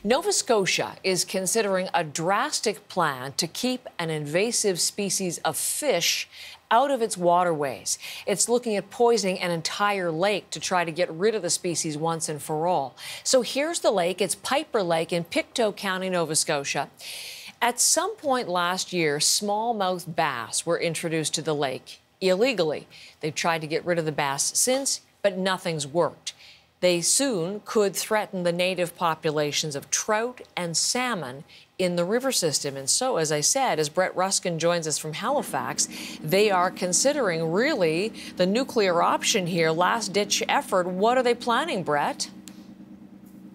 Nova Scotia is considering a drastic plan to keep an invasive species of fish out of its waterways. It's looking at poisoning an entire lake to try to get rid of the species once and for all. So here's the lake. It's Piper Lake in Pictou County, Nova Scotia. At some point last year, smallmouth bass were introduced to the lake illegally. They've tried to get rid of the bass since, but nothing's worked. They soon could threaten the native populations of trout and salmon in the river system. And so, as I said, as Brett Ruskin joins us from Halifax, they are considering really the nuclear option here, last-ditch effort. What are they planning, Brett?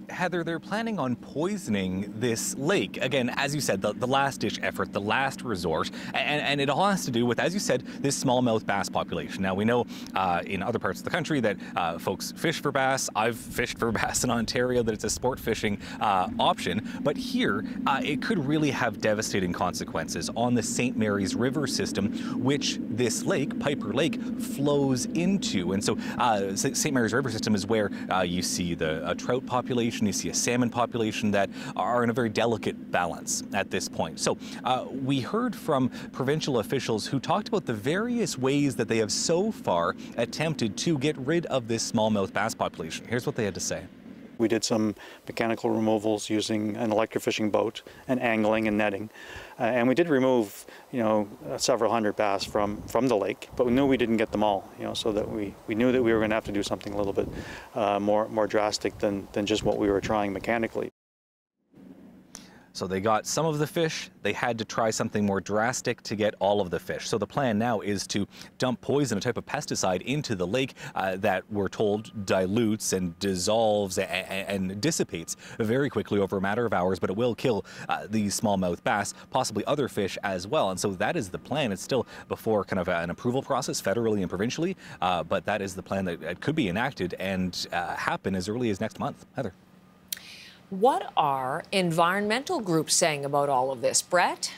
Heather, they're planning on poisoning this lake. Again, as you said, the last-ditch effort, the last resort. And it all has to do with, as you said, this smallmouth bass population. Now, we know in other parts of the country that folks fish for bass. I've fished for bass in Ontario, that it's a sport fishing option. But here, it could really have devastating consequences on the St. Mary's River system, which this lake, Piper Lake, flows into. And so St. Mary's River system is where you see the trout population, you see a salmon population that are in a very delicate balance at this point. So we heard from provincial officials who talked about the various ways that they have so far attempted to get rid of this smallmouth bass population. Here's what they had to say. We did some mechanical removals using an electrofishing boat and angling and netting. And we did remove, several hundred bass from the lake, but we knew we didn't get them all, so that we knew that we were going to have to do something a little bit more drastic than just what we were trying mechanically. So they got some of the fish, they had to try something more drastic to get all of the fish. So the plan now is to dump poison, a type of pesticide, into the lake that we're told dilutes and dissolves and dissipates very quickly over a matter of hours, but it will kill these smallmouth bass, possibly other fish as well. And so that is the plan. It's still before kind of an approval process federally and provincially, but that is the plan that could be enacted and happen as early as next month. Heather. What are environmental groups saying about all of this, Brett?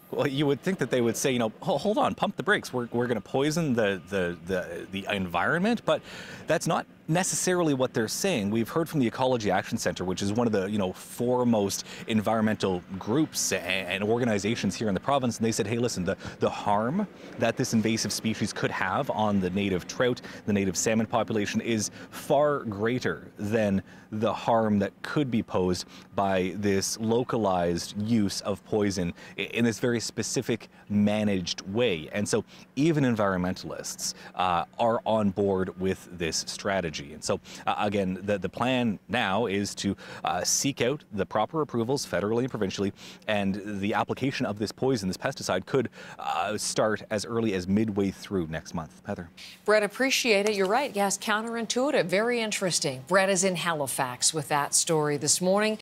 Well, you would think that they would say, hold on, pump the brakes. We're going to poison the environment, but that's not necessarily what they're saying. We've heard from the Ecology Action Centre, which is one of the foremost environmental groups and organizations here in the province, and they said, hey, listen, the harm that this invasive species could have on the native trout, the native salmon population is far greater than the harm that could be posed by this localized use of poison in this very specific managed way. And so even environmentalists are on board with this strategy. And so, again, the plan now is to seek out the proper approvals federally and provincially, and the application of this poison, this pesticide, could start as early as midway through next month. Heather. Brett, appreciate it. You're right. Yes, counterintuitive. Very interesting. Brett is in Halifax with that story this morning.